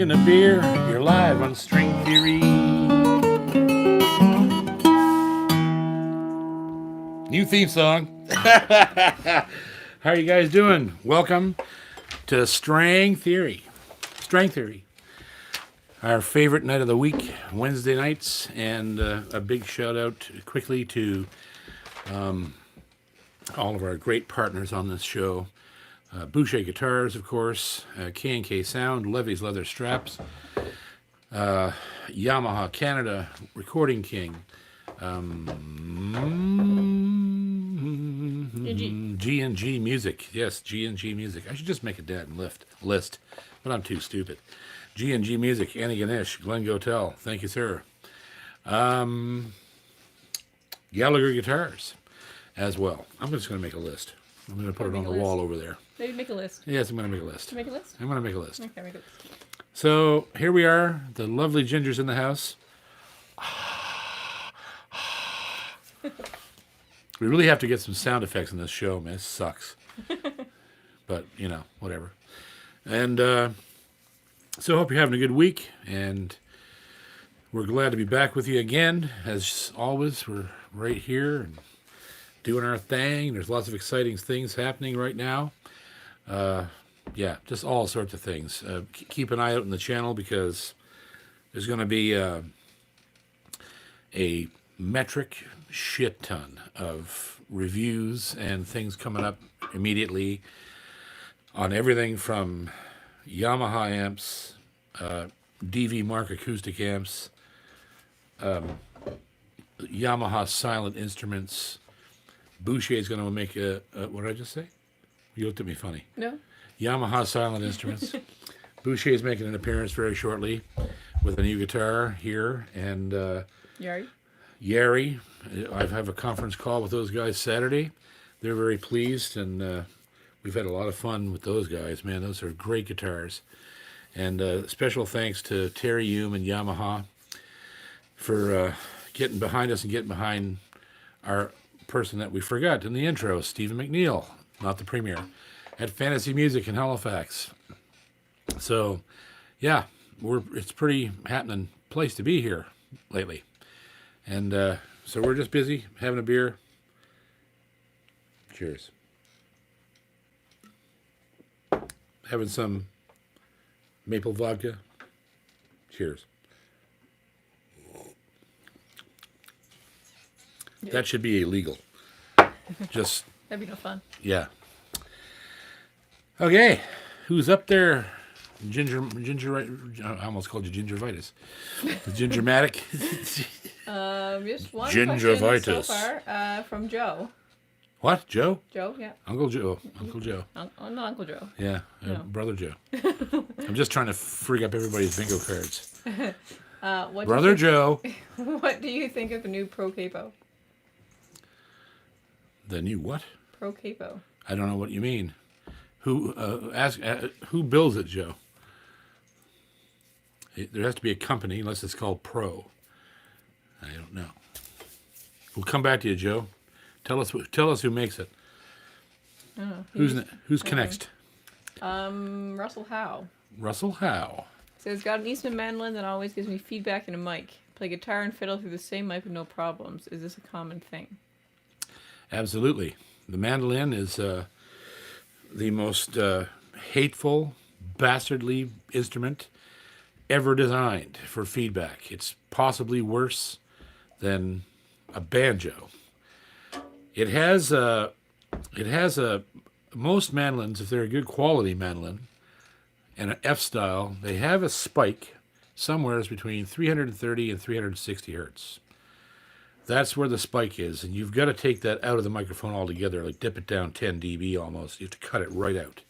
drinking a beer. You're live on String Theory. New theme song. How are you guys doing? Welcome to String Theory. String Theory. Our favorite night of the week, Wednesday nights, and a big shout out quickly to all of our great partners on this show. Boucher Guitars, of course, K&K Sound, Levy's Leather Straps, Yamaha Canada, Recording King, G&G Music. Yes, G&G Music. I should just make a damn list, but I'm too stupid. G&G Music, Annie Ganesh, Glenn Gotel. Thank you, sir. Gallagher Guitars as well. I'm just going to make a list. I'm going to put it on the wall over there. Maybe make a list. Yes, I'm going to make a list. Make a list? I'm going to make a list. Okay, make a list. So here we are, the lovely Ginger's in the house. We really have to get some sound effects in this show, man. This sucks. But, you know, whatever. And so I hope you're having a good week. And we're glad to be back with you again. As always, we're right here and doing our thing. There's lots of exciting things happening right now. Yeah, just all sorts of things. Keep an eye out on the channel because there's going to be a metric shit ton of reviews and things coming up immediately on everything from Yamaha amps, DV Mark acoustic amps, Yamaha silent instruments. Boucher is going to make what did I just say? You looked at me funny. No. Yamaha silent instruments. Boucher is making an appearance very shortly with a new guitar here. And Yari. I have a conference call with those guys Saturday. They're very pleased, and we've had a lot of fun with those guys. Man, those are great guitars. And special thanks to Terry Hume and Yamaha for getting behind us and getting behind our person that we forgot in the intro, Stephen McNeil, not the premier, at Fantasy Music in Halifax. So, yeah, it's pretty happening place to be here lately. And so we're just busy having a beer. Cheers. Having some maple vodka. Cheers. Yeah. That should be illegal. Just that'd be no fun. Yeah. Okay, who's up there? Ginger. I almost called you Gingervitis. Gingermatic. Just one Gingervitis. question so far from Joe. What, Joe? Joe, yeah. Uncle Joe. Uncle Joe. Not Uncle Joe. Yeah, No. Brother Joe. I'm just trying to freak up everybody's bingo cards. What Joe. What do you think of the new Pro Capo? The new what? Pro Capo. I don't know what you mean. Who who builds it, Joe? There has to be a company, unless it's called Pro. I don't know. We'll come back to you, Joe. Tell us who makes it. Who's next? Russell Howe. Russell Howe. Says, got an Eastman mandolin that always gives me feedback in a mic. Play guitar and fiddle through the same mic with no problems. Is this a common thing? Absolutely. The mandolin is the most hateful, bastardly instrument ever designed for feedback. It's possibly worse than a banjo. It has most mandolins, if they're a good quality mandolin and an F style, they have a spike somewhere between 330 and 360 hertz. That's where the spike is, and you've got to take that out of the microphone altogether, like dip it down 10 dB almost. You have to cut it right out.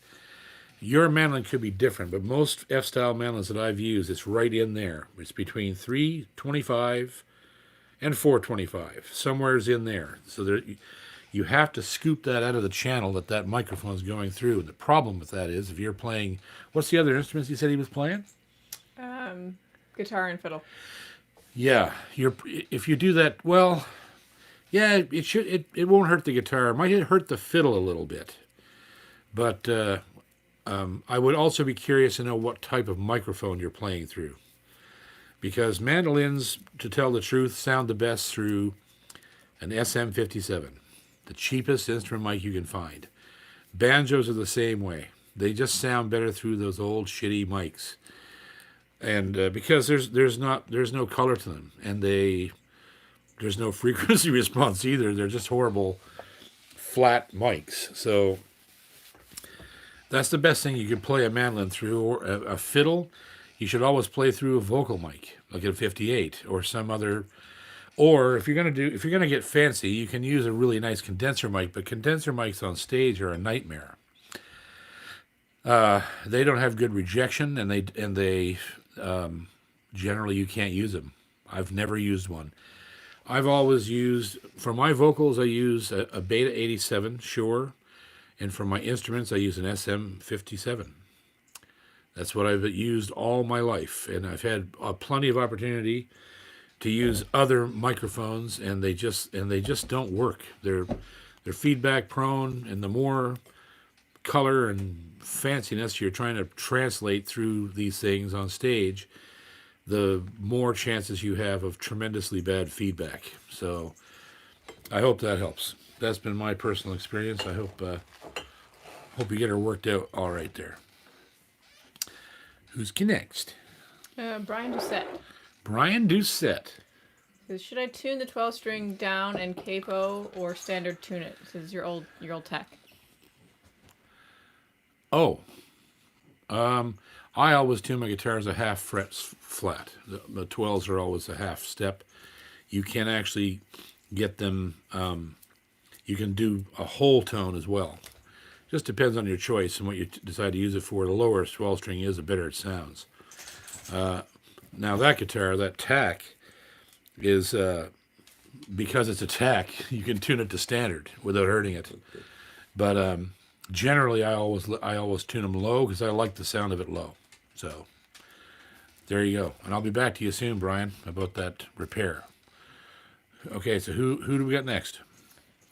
Your mandolin could be different, but most F-style mandolins that I've used, it's right in there. It's between 325 and 425, somewhere's in there. So there, you have to scoop that out of the channel that microphone is going through. And the problem with that is, if you're playing, what's the other instruments you said he was playing? Guitar and fiddle. Yeah, if you do that, well, yeah, it won't hurt the guitar. It might hurt the fiddle a little bit, but I would also be curious to know what type of microphone you're playing through. Because mandolins, to tell the truth, sound the best through an SM57, the cheapest instrument mic you can find. Banjos are the same way. They just sound better through those old shitty mics. And because there's no color to them, and there's no frequency response either. They're just horrible flat mics. So that's the best thing you can play a mandolin through. Or a fiddle, you should always play through a vocal mic, like a 58 or some other. Or if you're gonna get fancy, you can use a really nice condenser mic. But condenser mics on stage are a nightmare. They don't have good rejection, and they generally you can't use them. I've never used one. I've always used, for my vocals, I use a Beta 87 Shure, and for my instruments, I use an SM57. That's what I've used all my life, and I've had plenty of opportunity to use other microphones, and they just don't work. They're feedback prone, and the more color and fanciness you're trying to translate through these things on stage, the more chances you have of tremendously bad feedback. So I hope that helps. That's been my personal experience. I hope you get her worked out all right there. Who's next? Brian Doucette. Brian Doucette. Says, should I tune the 12-string down and capo or standard tune it? This is your old tech. Oh, I always tune my guitars a half fret flat. The 12s are always a half step. You can actually get them, you can do a whole tone as well. Just depends on your choice and what you decide to use it for. The lower 12 string is, the better it sounds. Now that guitar, that tack, is, because it's a tack, you can tune it to standard without hurting it. But generally, I always tune them low because I like the sound of it low. So there you go. And I'll be back to you soon, Brian, about that repair. Okay, so who do we got next?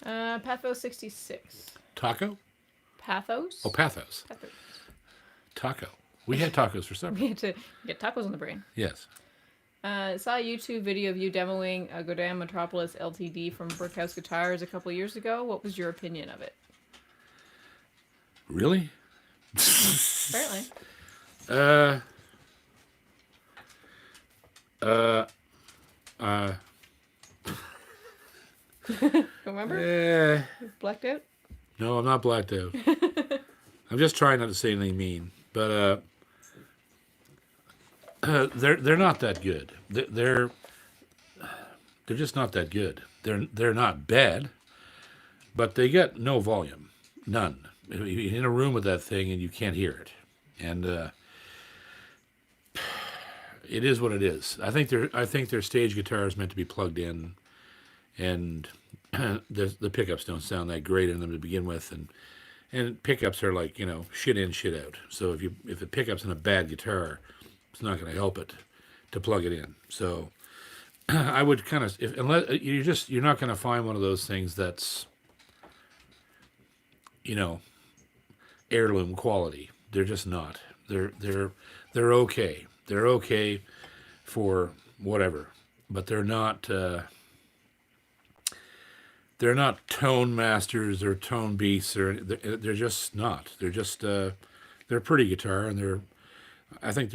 Pathos 66. Taco? Pathos? Oh, Pathos. Pathos. Taco. We had tacos for supper. We had to get tacos on the brain. Yes. Saw a YouTube video of you demoing a Godin Metropolis LTD from Brickhouse Guitars a couple years ago. What was your opinion of it? Really? Apparently. Remember? Blacked out? No, I'm not blacked out. I'm just trying not to say anything mean, but they're not that good. They're just not that good. They're not bad, but they get no volume, none. You're in a room with that thing and you can't hear it, and it is what it is. I think their stage guitar is meant to be plugged in, and the pickups don't sound that great in them to begin with, and pickups are like, shit in, shit out. So if the pickup's in a bad guitar, it's not going to help it to plug it in. So I would kind of, unless you're not going to find one of those things that's, heirloom quality. They're just not. They're okay. They're okay for whatever, but they're not tone masters or tone beasts, or they're just not. They're just they're a pretty guitar, and I think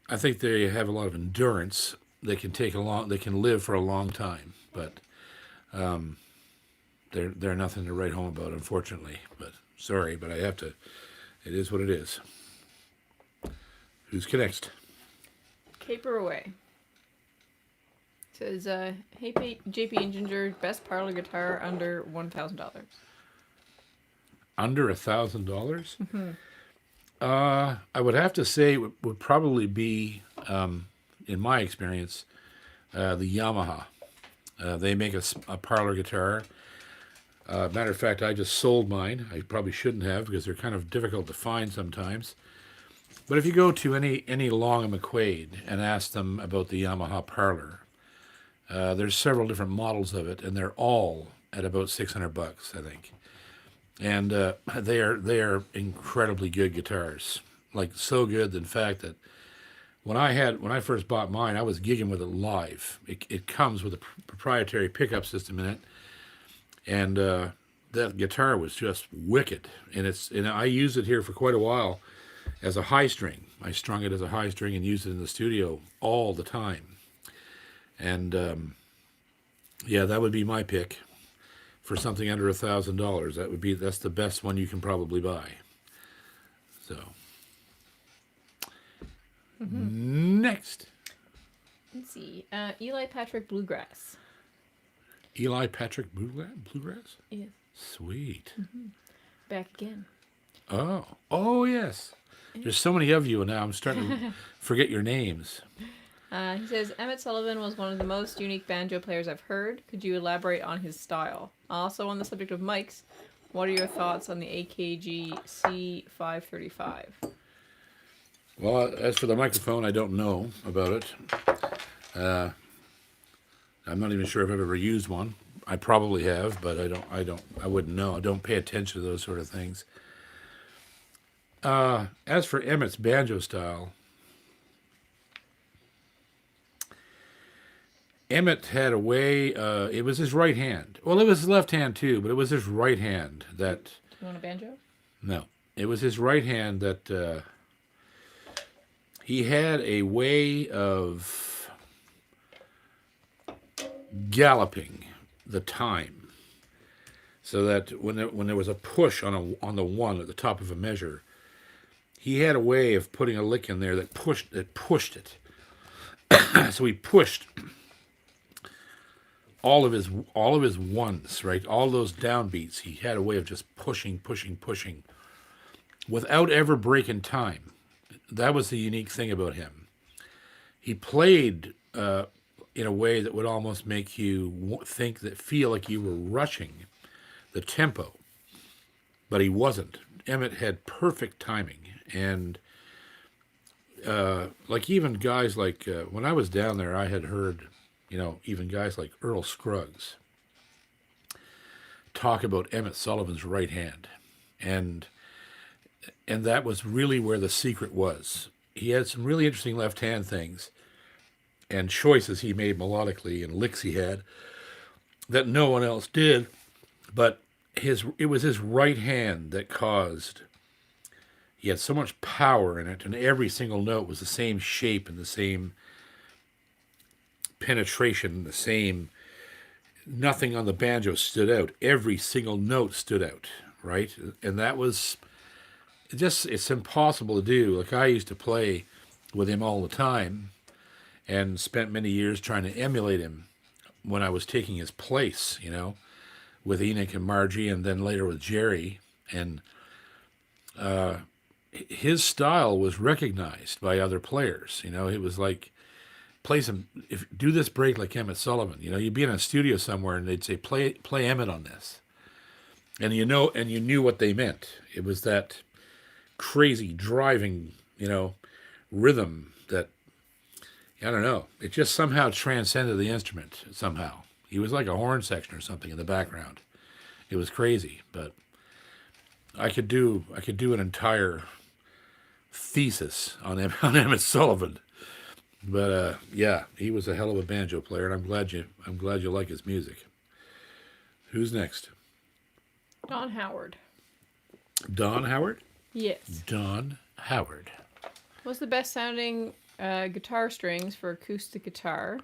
I think they have a lot of endurance. They can live for a long time, but they're nothing to write home about, unfortunately. But sorry, but I have to. It is what it is. Who's next? Caper away. Says, hey, JP and Ginger, best parlor guitar under $1,000. Under $1,000? Mm-hmm. I would have to say it would probably be, in my experience, the Yamaha. They make a parlor guitar. Matter of fact, I just sold mine. I probably shouldn't have, because they're kind of difficult to find sometimes. But if you go to any Long and McQuaid and ask them about the Yamaha parlor, there's several different models of it, and they're all at about $600, I think. And they are incredibly good guitars, like so good. In fact, that when I first bought mine, I was gigging with it live. It comes with a proprietary pickup system in it, and that guitar was just wicked. And I used it here for quite a while as a high string. I strung it as a high string and used it in the studio all the time. And yeah, that would be my pick for something under $1,000. That's the best one you can probably buy. So next, let's see. Eli Patrick Bluegrass. Eli Patrick Bluegrass. Yes. Sweet. Back again. Oh yes. There's so many of you, and now I'm starting to forget your names. He says, Emmett Sullivan was one of the most unique banjo players I've heard. Could you elaborate on his style? Also, on the subject of mics, what are your thoughts on the AKG C535? Well, as for the microphone, I don't know about it. I'm not even sure if I've ever used one. I probably have, but I wouldn't know. I don't pay attention to those sort of things. As for Emmett's banjo style, Emmett had a way, it was his right hand. Well, it was his left hand too, but it was his right hand that... You want a banjo? No. It was his right hand that he had a way of galloping the time, so that when there was a push on the one at the top of a measure, he had a way of putting a lick in there that pushed it. So he pushed all of his ones, right? All those downbeats. He had a way of just pushing, without ever breaking time. That was the unique thing about him. He played in a way that would almost make you feel like you were rushing the tempo, but he wasn't. Emmett had perfect timing, and like even guys like when I was down there, I had heard, even guys like Earl Scruggs talk about Emmett Sullivan's right hand, and that was really where the secret was. He had some really interesting left hand things and choices he made melodically and licks he had that no one else did, but it was his right hand that caused. He had so much power in it, and every single note was the same shape and the same penetration, the same. Nothing on the banjo stood out. Every single note stood out, right? And that was it's impossible to do. Like, I used to play with him all the time and spent many years trying to emulate him when I was taking his place, with Enoch and Margie, and then later with Jerry. And his style was recognized by other players. It was like, do this break like Emmett Sullivan. You'd be in a studio somewhere and they'd say, play Emmett on this. And you knew what they meant. It was that crazy driving, rhythm that, I don't know, it just somehow transcended the instrument somehow. He was like a horn section or something in the background. It was crazy, but I could do an entire thesis on Emmett Sullivan. But yeah, he was a hell of a banjo player, and I'm glad you like his music. Who's next? Don Howard. Don Howard? Yes. Don Howard. What's the best sounding guitar strings for acoustic guitar,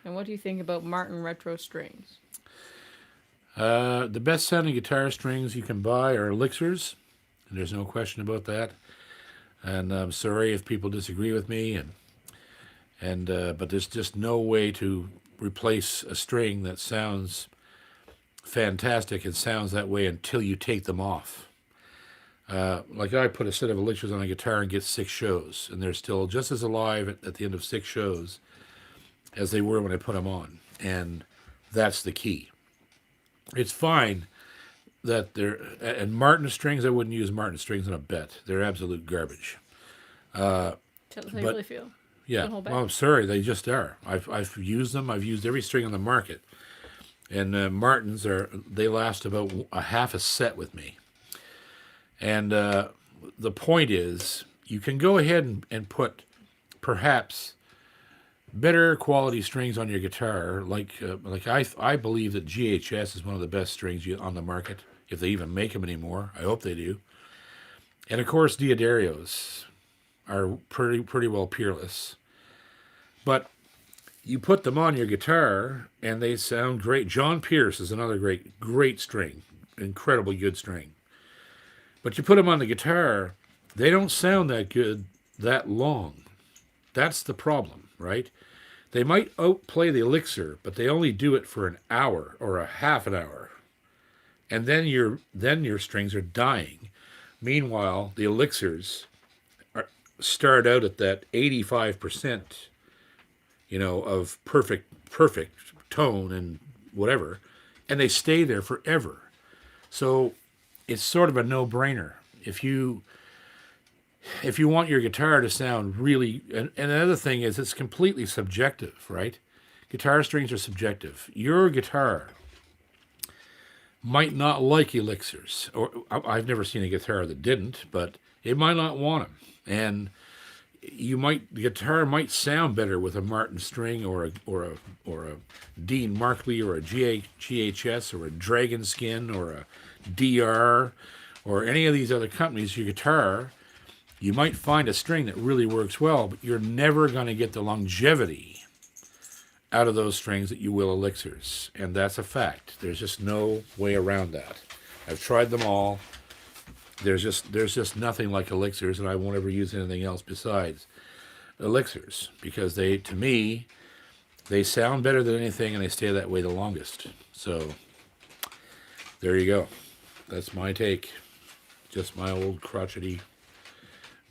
and what do you think about Martin retro strings? The best sounding guitar strings you can buy are Elixir's, and there's no question about that. And I'm sorry if people disagree with me, but there's just no way to replace a string that sounds fantastic and sounds that way until you take them off. Like, I put a set of Elixirs on a guitar and get 6 shows, and they're still just as alive at the end of 6 shows as they were when I put them on, and that's the key. It's fine that and Martin strings, I wouldn't use Martin strings on a bet. They're absolute garbage. Tell us how you really feel. Yeah, well, I'm sorry, they just are. I've used them. I've used every string on the market, And Martins they last about a half a set with me. And the point is, you can go ahead and put perhaps better quality strings on your guitar. Like I believe that GHS is one of the best strings on the market, if they even make them anymore. I hope they do. And of course, Diodarios are pretty well peerless. But you put them on your guitar and they sound great. John Pierce is another great string, incredibly good string. But you put them on the guitar, they don't sound that good that long. That's the problem, right? They might outplay the Elixir, but they only do it for an hour or a half an hour. And then your strings are dying. Meanwhile, the Elixirs start out at that 85%, of perfect tone and whatever, and they stay there forever. So it's sort of a no-brainer. If you want your guitar to sound really, and another thing is it's completely subjective, right? Guitar strings are subjective. Your guitar might not like Elixirs, or I've never seen a guitar that didn't, but it might not want them. And the guitar might sound better with a Martin string or a Dean Markley or a GHS or a Dragon Skin or a DR or any of these other companies. Your guitar, you might find a string that really works well, but you're never going to get the longevity out of those strings that you will Elixirs. And that's a fact. There's just no way around that. I've tried them all. There's just nothing like Elixirs, and I won't ever use anything else besides Elixirs, because to me, they sound better than anything, and they stay that way the longest. So there you go. That's my take. Just my old crotchety,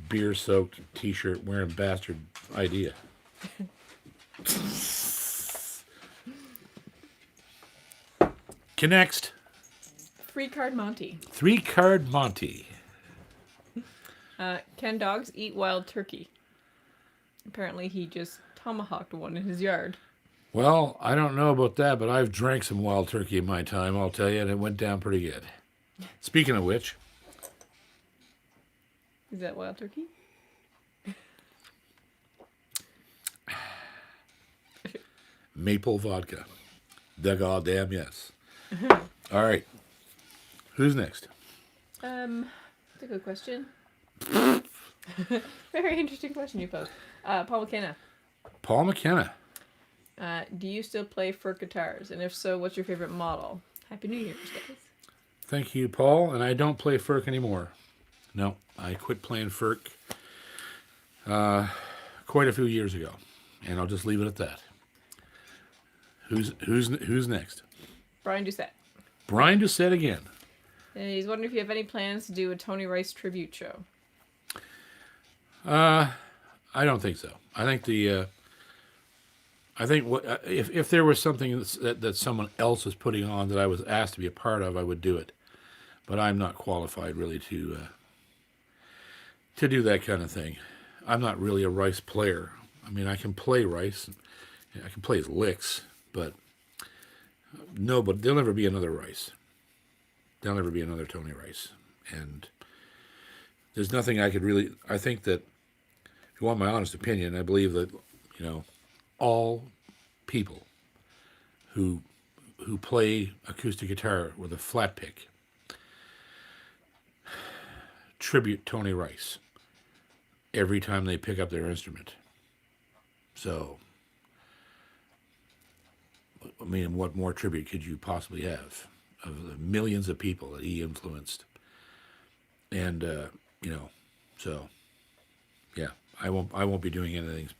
beer-soaked T-shirt wearing bastard idea. Next. 3-card Monty. 3-card Monty. Can dogs eat wild turkey? Apparently he just tomahawked one in his yard. Well, I don't know about that, but I've drank some wild turkey in my time, I'll tell you, and it went down pretty good. Speaking of which. Is that wild turkey? Maple vodka. The goddamn yes. All right. Who's next? That's a good question. Very interesting question you posed. Paul McKenna. Paul McKenna. Do you still play Furk guitars? And if so, what's your favorite model? Happy New Year's, guys. Thank you, Paul. And I don't play Furk anymore. No, I quit playing Furk quite a few years ago. And I'll just leave it at that. Who's next? Brian Doucette. Brian Doucette again. And he's wondering if you have any plans to do a Tony Rice tribute show. I don't think so. I think if there was something that someone else was putting on that I was asked to be a part of, I would do it. But I'm not qualified really to do that kind of thing. I'm not really a Rice player. I mean, I can play Rice. I can play his licks, but there'll never be another Rice. There'll never be another Tony Rice. And there's nothing I think that, if you want my honest opinion, I believe that, all people who play acoustic guitar with a flat pick tribute Tony Rice every time they pick up their instrument. So, I mean, what more tribute could you possibly have of the millions of people that he influenced? And so yeah, I won't be doing anything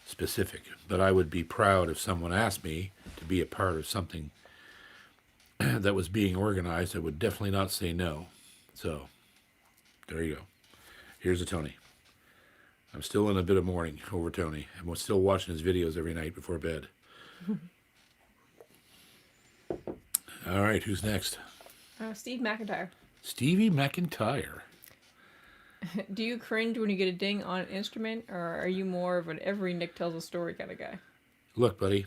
specific, but I would be proud if someone asked me to be a part of something that was being organized. I would definitely not say no. So there you go. Here's a Tony. I'm still in a bit of mourning over Tony. I'm still watching his videos every night before bed. All right, who's next? Steve McIntyre. Stevie McIntyre. Do you cringe when you get a ding on an instrument, or are you more of an every Nick tells a story kind of guy? Look, buddy,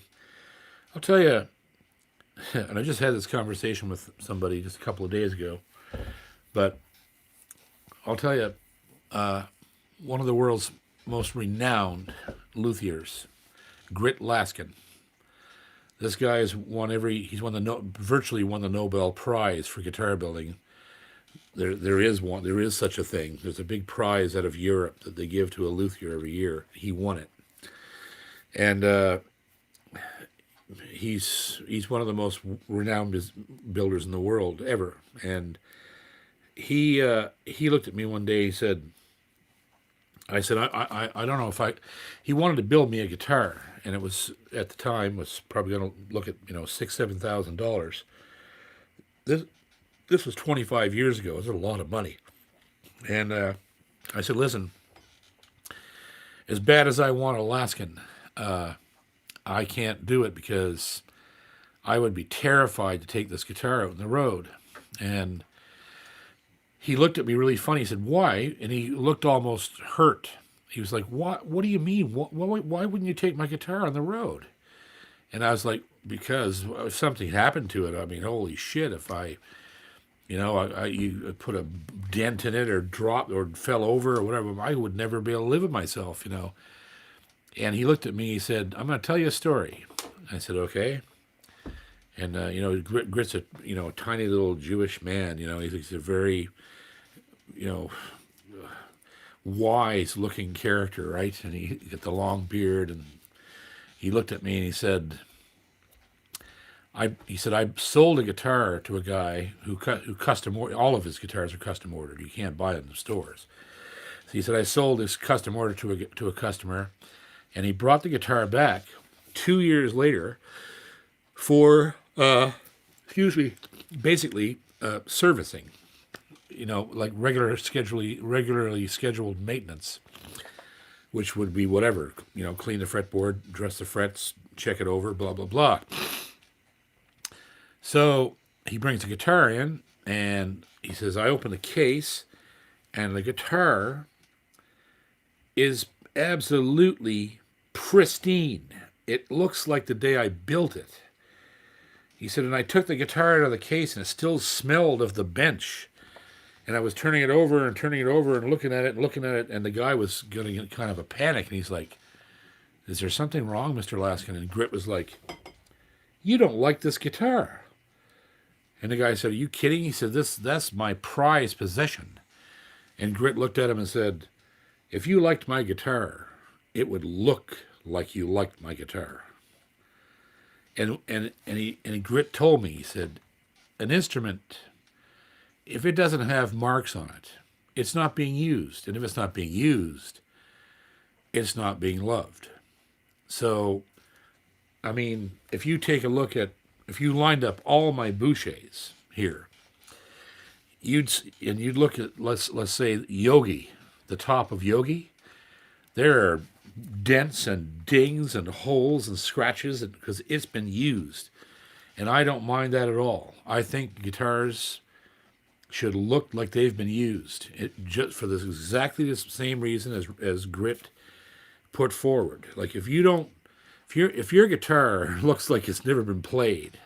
I'll tell you, and I just had this conversation with somebody just a couple of days ago, but I'll tell you, one of the world's most renowned luthiers, Grit Laskin. This guy has virtually won the Nobel Prize for guitar building. There is such a thing. There's a big prize out of Europe that they give to a luthier every year. He won it, and he's one of the most renowned builders in the world ever. And he looked at me one day. I said, I don't know if he wanted to build me a guitar, and it was, at the time, was probably going to look at, $6,000-7,000. This was 25 years ago. It was a lot of money. And I said, listen, as bad as I want Alaskan, I can't do it because I would be terrified to take this guitar out on the road. And he looked at me really funny. He said, why? And he looked almost hurt. He was like, what do you mean? Why wouldn't you take my guitar on the road? And I was like, because if something happened to it, I mean, holy shit, if you put a dent in it or dropped or fell over or whatever, I would never be able to live with myself, And he looked at me, he said, I'm going to tell you a story. I said, okay. And, Grit's a tiny little Jewish man, he's a very, wise-looking character, right? And he got the long beard, and he looked at me and he said, I sold a guitar to a guy who custom ordered. All of his guitars are custom ordered. You can't buy them in the stores. So he said, I sold this custom order to a customer, and he brought the guitar back 2 years later for, basically servicing, like regularly scheduled maintenance, which would be whatever, clean the fretboard, dress the frets, check it over, blah, blah, blah. So he brings the guitar in, and he says, I open the case, and the guitar is absolutely pristine. It looks like the day I built it. He said, and I took the guitar out of the case, and it still smelled of the bench. And I was turning it over and looking at it, and the guy was getting in kind of a panic, and he's like, is there something wrong, Mr. Laskin? And Grit was like, you don't like this guitar. And the guy said, are you kidding? He said, that's my prized possession. And Grit looked at him and said, if you liked my guitar, it would look like you liked my guitar. And Grit told me, he said, an instrument, if it doesn't have marks on it, it's not being used. And if it's not being used, it's not being loved. So, I mean, if you lined up all my bouchers here, you'd look at, let's say, Yogi, the top of Yogi, there are dents and dings and holes and scratches because it's been used. And I don't mind that at all. I think guitars should look like they've been used, just for exactly the same reason as Grit put forward. Like if your guitar looks like it's never been played,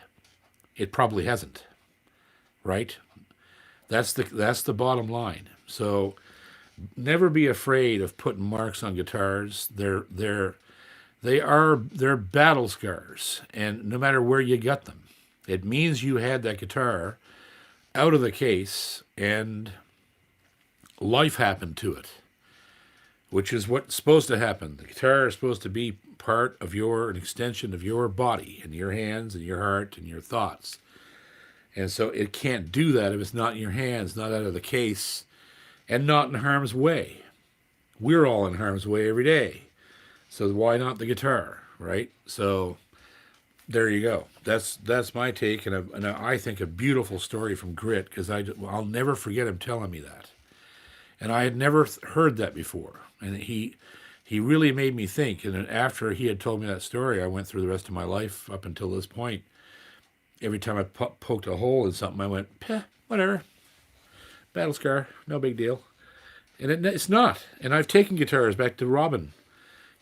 it probably hasn't, right? That's the bottom line. So never be afraid of putting marks on guitars. They're battle scars, and no matter where you got them, it means you had that guitar out of the case and life happened to it, which is what's supposed to happen. The guitar is supposed to be an extension of your body and your hands and your heart and your thoughts. And so it can't do that if it's not in your hands, not out of the case, and not in harm's way. We're all in harm's way every day. So why not the guitar, right? So there you go. That's my take, and I think a beautiful story from Grit, because I'll never forget him telling me that. And I had never heard that before. And he really made me think. And after he had told me that story, I went through the rest of my life up until this point. Every time I poked a hole in something, I went, whatever. Battle scar, no big deal. And it's not. And I've taken guitars back to Robin.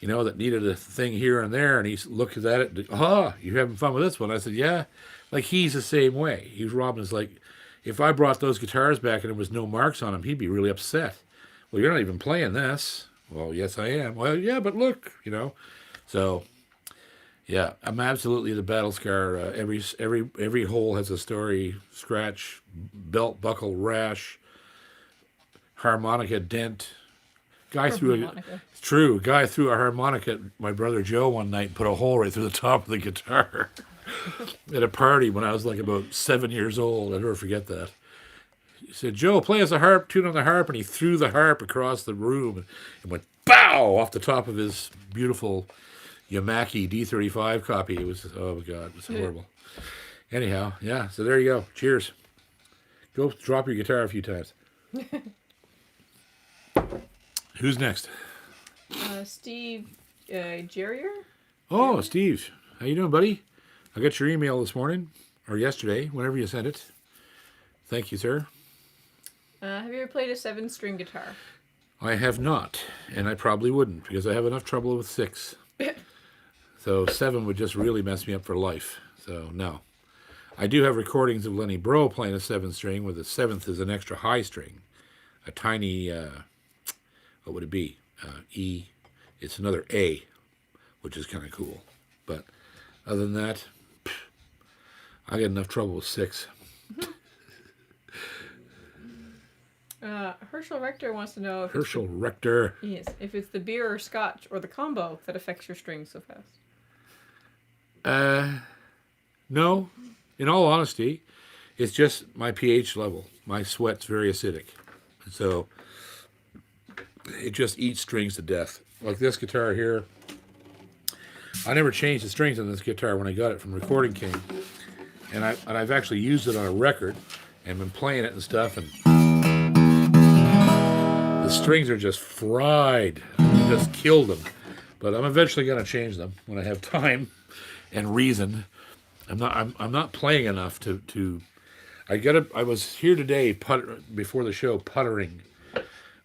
that needed a thing here and there, and he looked at it. You're having fun with this one? I said, yeah. Like, he's the same way. Robin is like, if I brought those guitars back and there was no marks on them, he'd be really upset. Well, you're not even playing this. Well, yes, I am. Well, yeah, but look, So, yeah, I'm absolutely the battle scar. Every hole has a story: scratch, belt buckle rash, harmonica dent. Guy threw a harmonica at my brother Joe one night and put a hole right through the top of the guitar at a party when I was like about 7 years old. I'll never forget that. He said, Joe, play us a harp, tune on the harp, and he threw the harp across the room and went bow off the top of his beautiful Yamaki D35 copy. It was, oh my God, it was horrible. Anyhow, yeah, so there you go. Cheers. Go drop your guitar a few times. Who's next? Steve Jerrier? Oh, Steve. How you doing, buddy? I got your email this morning, or yesterday, whenever you sent it. Thank you, sir. Have you ever played a 7-string guitar? I have not, and I probably wouldn't, because I have enough trouble with 6. So 7 would just really mess me up for life. So, no. I do have recordings of Lenny Breau playing a 7-string, where the 7th is an extra high string. A tiny, what would it be? E. It's another A, which is kind of cool. But other than that, I get enough trouble with 6. Herschel Rector wants to know if if it's the beer or scotch or the combo that affects your strings so fast. No, in all honesty, it's just my pH level. My sweat's very acidic, so it just eats strings to death. Like this guitar here, I never changed the strings on this guitar when I got it from Recording King, and I've actually used it on a record and been playing it and stuff, and the strings are just fried. I just killed them. But I'm eventually going to change them when I have time and reason. I'm not playing enough to I was here today before the show puttering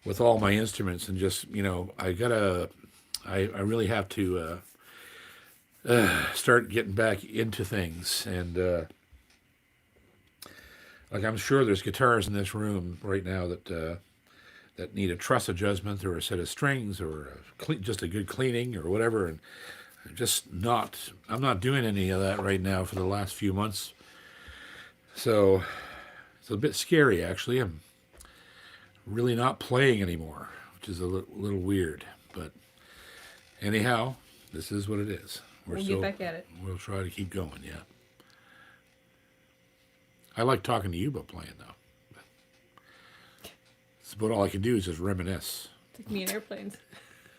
with all my instruments, and just, I really have to start getting back into things. And like, I'm sure there's guitars in this room right now that need a truss adjustment or a set of strings or just a good cleaning or whatever. And I'm not doing any of that right now for the last few months. So it's a bit scary, actually. I'm really not playing anymore, which is a little weird. But anyhow, this is what it is. We'll get back at it. We'll try to keep going, yeah. I like talking to you about playing, though. But all I can do is just reminisce. It's like me in airplanes.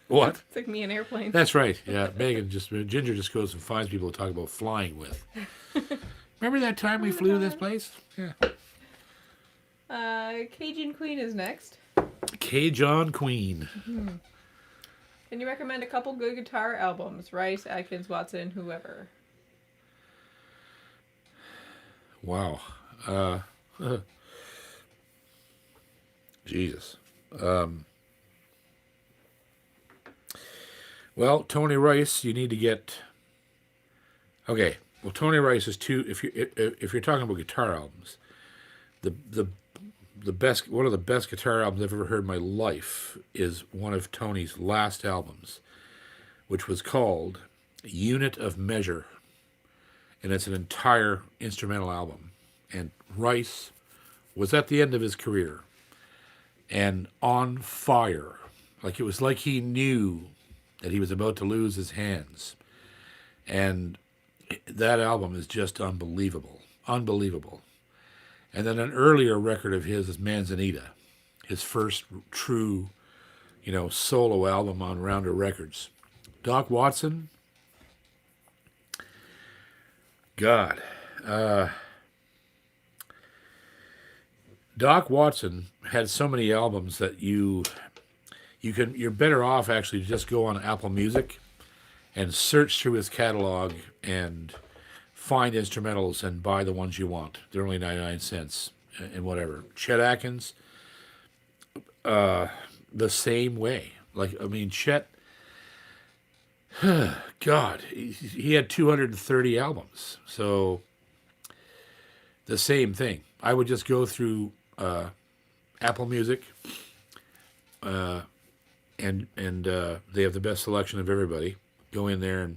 What? It's like me in airplanes. That's right. Yeah, Ginger just goes and finds people to talk about flying with. Remember that time we flew to this place? Yeah. Cajun Queen is next. Cajun Queen. Mm-hmm. Can you recommend a couple good guitar albums? Rice, Atkins, Watson, whoever. Wow. Jesus. Well, Tony Rice, you need to get. Okay. Well, Tony Rice is if you're talking about guitar albums, the best, one of the best guitar albums I've ever heard in my life is one of Tony's last albums, which was called Unit of Measure, and it's an entire instrumental album. And Rice was at the end of his career and on fire. Like, it was like he knew that he was about to lose his hands. And that album is just unbelievable. Unbelievable. And then an earlier record of his is Manzanita, his first true, solo album on Rounder Records. Doc Watson, God. Doc Watson had so many albums that you're better off actually to just go on Apple Music and search through his catalog and find instrumentals and buy the ones you want. They're only 99 cents and whatever. Chet Atkins, the same way. Chet, God, he had 230 albums. So the same thing. I would just go through Apple Music, and they have the best selection of everybody. Go in there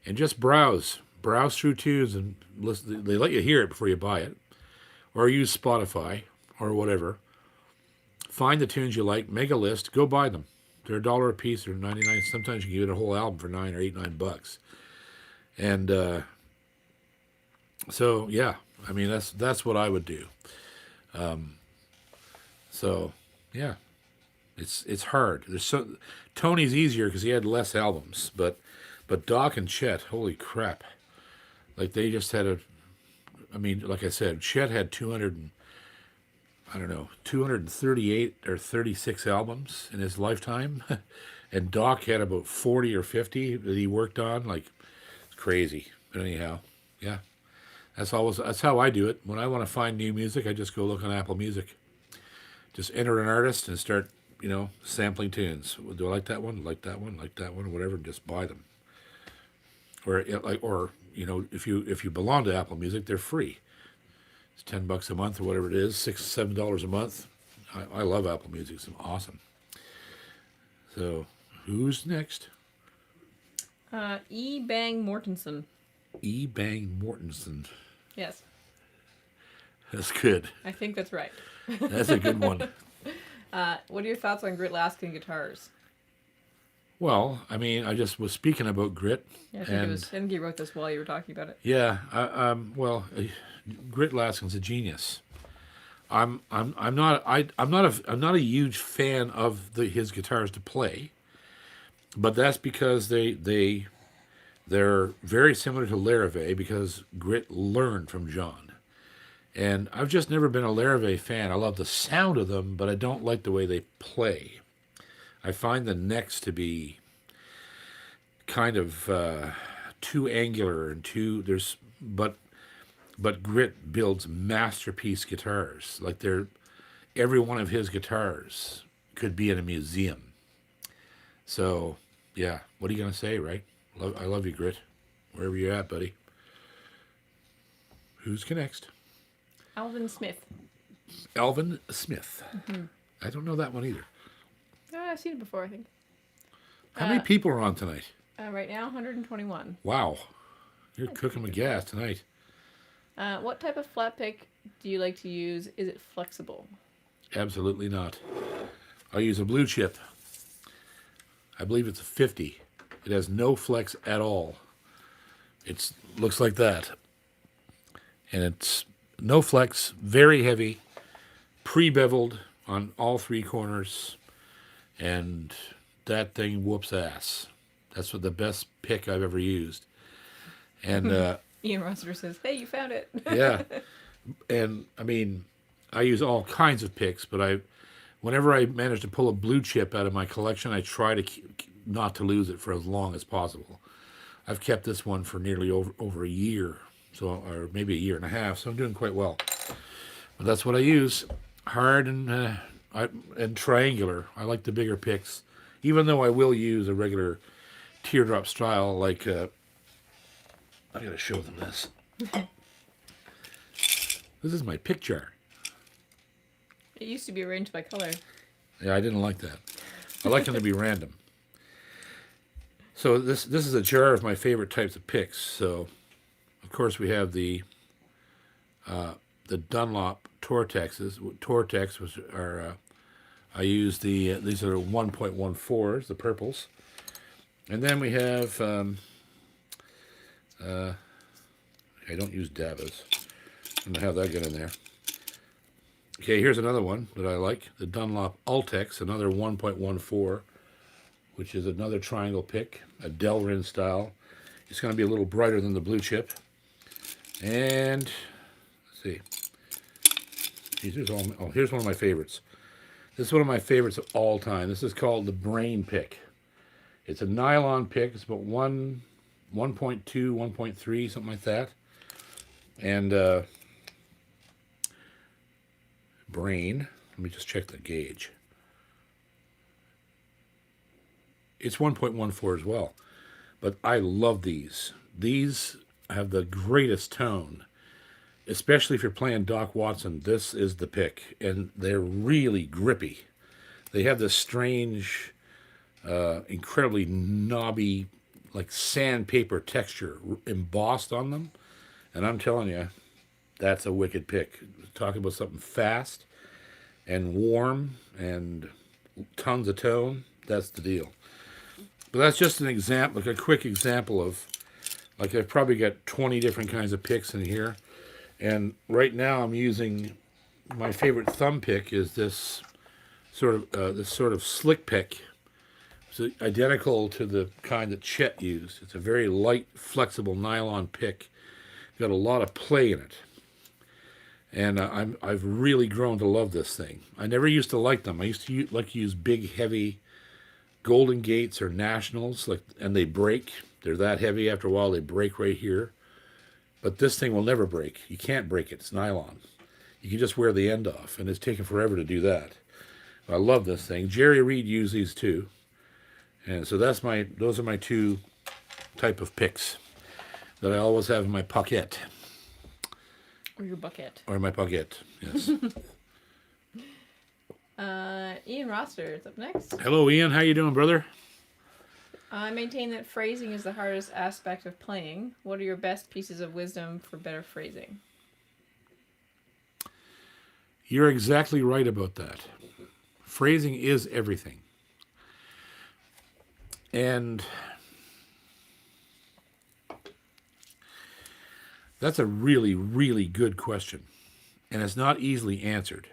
and just browse through tunes and listen. They let you hear it before you buy it, or use Spotify or whatever. Find the tunes you like, make a list, go buy them. They're $1 a piece or 99. Sometimes you can get a whole album for $9 or $9. And so yeah, I mean that's what I would do. So yeah, it's hard. Tony's easier because he had less albums, but Doc and Chet, holy crap, like they just had I mean, like I said, Chet had 238 or 36 albums in his lifetime, and Doc had about 40 or 50 that he worked on. Like, it's crazy. But anyhow, yeah, that's how I do it. When I want to find new music, I just go look on Apple Music. Just enter an artist and start, sampling tunes. Do I like that one? Like that one? Like that one? Whatever. And just buy them. Or if you belong to Apple Music, they're free. It's $10 a month or whatever it is, $6-7 a month. I love Apple Music. It's awesome. So, who's next? E. Bang Mortensen. E. Bang Mortensen. Yes. That's good. I think that's right. That's a good one. What are your thoughts on Grit Laskin guitars? Well, I mean, I just was speaking about Grit. Yeah, I think you wrote this while you were talking about it. Yeah. Grit Laskin's a genius. I'm not a huge fan of his guitars to play, but that's because they're very similar to Larrivee because Grit learned from John. And I've just never been a Larrivee fan. I love the sound of them, but I don't like the way they play. I find the necks to be kind of too angular and but Grit builds masterpiece guitars. Like every one of his guitars could be in a museum. So yeah, what are you gonna say, right? I love you, Grit. Wherever you're at, buddy. Who's next? Alvin Smith. Alvin Smith. Mm-hmm. I don't know that one either. I've seen it before, I think. How many people are on tonight? Right now, 121. Wow. You're cooking with gas tonight. What type of flat pick do you like to use? Is it flexible? Absolutely not. I'll use a blue chip. I believe it's a 50. It has no flex at all. It looks like that. And it's no flex, very heavy, pre-beveled on all three corners. And that thing whoops ass. That's the best pick I've ever used. And Ian Rossiter says, "Hey, you found it." Yeah. And I mean, I use all kinds of picks, but whenever I manage to pull a blue chip out of my collection, I try to not to lose it for as long as possible. I've kept this one for nearly over a year, or maybe a year and a half, so I'm doing quite well. But that's what I use. Hard and triangular. I like the bigger picks, even though I will use a regular teardrop style. Like I gotta show them this. This is my pick jar. It used to be arranged by color. Yeah, I didn't like that. I like them to be random. So this is a jar of my favorite types of picks. So, of course, we have the Dunlop Tortexes. Tortex I use these are 1.14s, the purples. And then we have, I don't use Davas. I'm going to have that get in there. Okay, here's another one that I like, the Dunlop Ultex, another 1.14, which is another triangle pick, a Delrin style. It's going to be a little brighter than the blue chip. And, let's see. Here's one of my favorites. This is one of my favorites of all time. This is called the Brain Pick. It's a nylon pick. It's about 1.2, 1.3, something like that. And Brain, let me just check the gauge. It's 1.14 as well. But I love these. These have the greatest tone, especially if you're playing Doc Watson. This is the pick, and they're really grippy. They have this strange, incredibly knobby, like sandpaper texture embossed on them. And I'm telling you, that's a wicked pick. Talking about something fast and warm and tons of tone, that's the deal. But that's just an example, like a quick example of, like I've probably got 20 different kinds of picks in here. And right now I'm using, my favorite thumb pick is this sort of slick pick. It's identical to the kind that Chet used. It's a very light, flexible nylon pick. Got a lot of play in it. And I've really grown to love this thing. I never used to like them. I used to like to use big, heavy Golden Gates or Nationals, and they break. They're that heavy. After a while, they break right here. But this thing will never break. You can't break it. It's nylon. You can just wear the end off, and it's taken forever to do that. I love this thing. Jerry Reed used these too. And so those are my two type of picks that I always have in my pocket. Or your bucket. Or my pocket, yes. Ian Roster is up next. Hello, Ian. How you doing, brother? I maintain that phrasing is the hardest aspect of playing. What are your best pieces of wisdom for better phrasing? You're exactly right about that. Phrasing is everything. And that's a really, really good question. And it's not easily answered.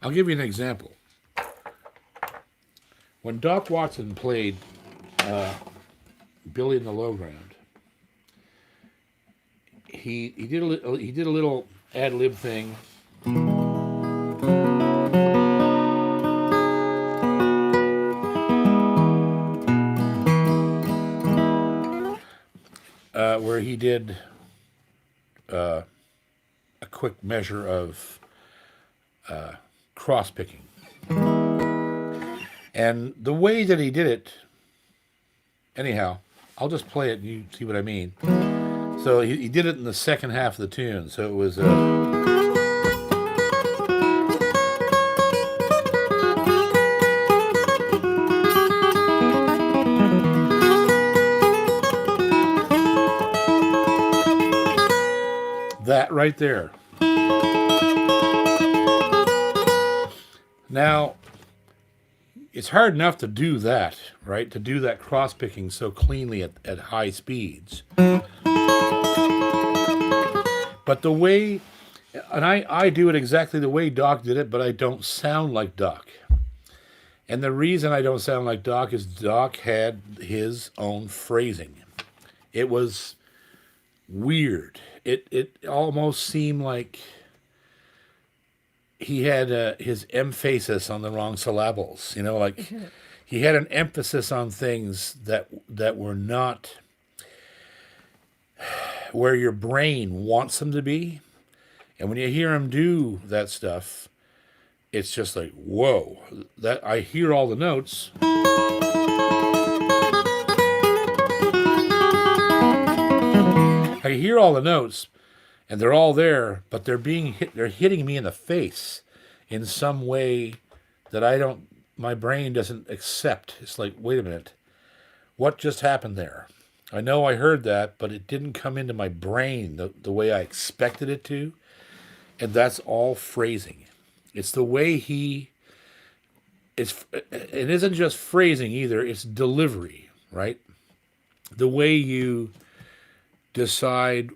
I'll give you an example. When Doc Watson played Billy in the Low Ground, he did a little ad lib thing. Where he did a quick measure of cross picking. And the way that he did it, anyhow, I'll just play it and you see what I mean. So he did it in the second half of the tune. So it was that right there. Now, it's hard enough to do that, right? To do that cross-picking so cleanly at high speeds. But the way, and I do it exactly the way Doc did it, but I don't sound like Doc. And the reason I don't sound like Doc is Doc had his own phrasing. It was weird. It almost seemed like he had his emphasis on the wrong syllables. You know, like he had an emphasis on things that were not where your brain wants them to be. And when you hear him do that stuff, it's just like, whoa, that I hear all the notes. I hear all the notes, and they're all there, but they're being hit. They're hitting me in the face in some way that my brain doesn't accept. It's like, wait a minute, what just happened there? I know I heard that, but it didn't come into my brain the way I expected it to, and that's all phrasing. It's the way it isn't just phrasing either. It's delivery, right? The way you decide,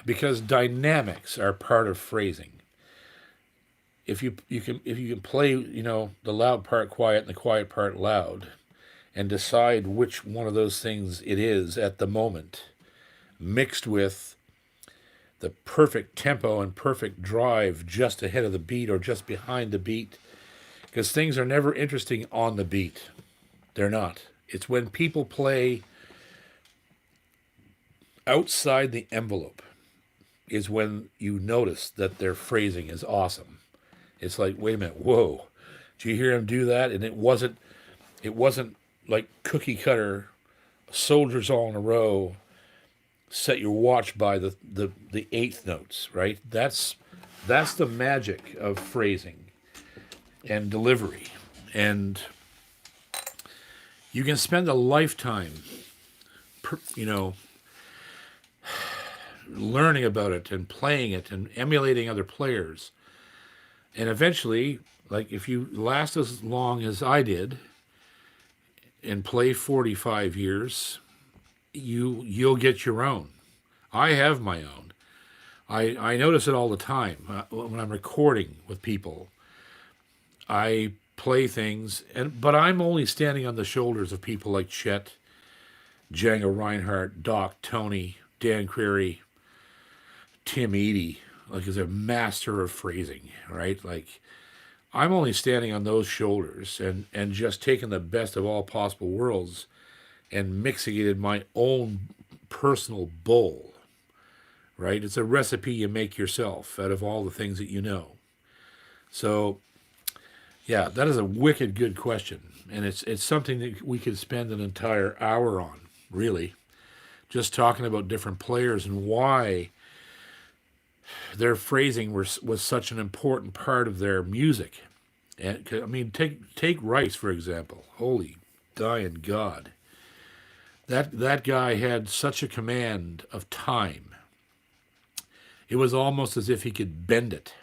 because dynamics are part of phrasing. If you can play, you know, the loud part quiet and the quiet part loud, and decide which one of those things it is at the moment, mixed with the perfect tempo and perfect drive just ahead of the beat or just behind the beat, because things are never interesting on the beat. They're not. It's when people play outside the envelope is when you notice that their phrasing is awesome. It's like, wait a minute, whoa. Did you hear him do that? And it wasn't like cookie cutter soldiers all in a row. Set your watch by the eighth notes, right? That's the magic of phrasing and delivery. And you can spend a lifetime, learning about it and playing it and emulating other players. And eventually, like if you last as long as I did and play 45 years, you'll get your own. I have my own. I notice it all the time when I'm recording with people. I play things, but I'm only standing on the shoulders of people like Chet, Django Reinhardt, Doc, Tony, Dan Crary, Tim Eady, like is a master of phrasing, right? Like I'm only standing on those shoulders and just taking the best of all possible worlds and mixing it in my own personal bowl, right? It's a recipe you make yourself out of all the things that you know. So, yeah, that is a wicked good question. And it's something that we could spend an entire hour on, really, just talking about different players and why their phrasing was such an important part of their music. And I mean, take Rice, for example. Holy dying God. That guy had such a command of time. It was almost as if he could bend it.